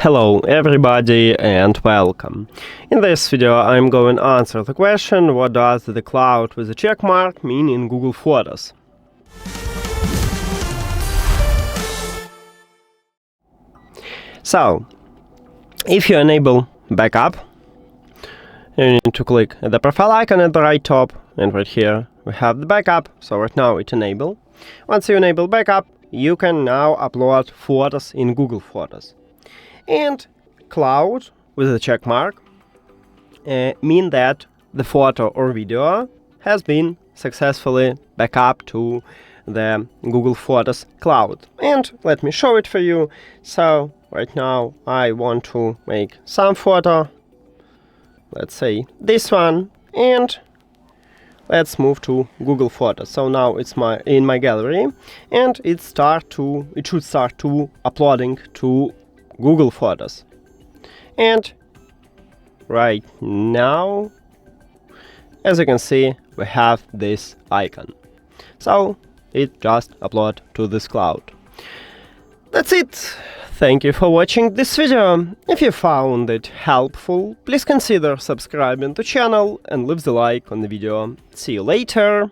Hello everybody and welcome. In this video I'm going to answer the question, what does the cloud with a check mark mean in Google Photos? So, if you enable backup, you need to click the profile icon at the right top, and right here we have the backup, so right now it's enabled. Once you enable backup, you can now upload photos in Google Photos. And cloud with a check mark mean that the photo or video has been successfully backed up to the Google Photos cloud. And let me show it for you. So right now I want to make some photo, let's say this one, and let's move to Google Photos. So now it's in my gallery, and it should start to uploading to Google Photos. And right now, as you can see, we have this icon. So it just upload to this cloud. That's it. Thank you for watching this video. If you found it helpful, please consider subscribing to the channel and leave the like on the video. See you later.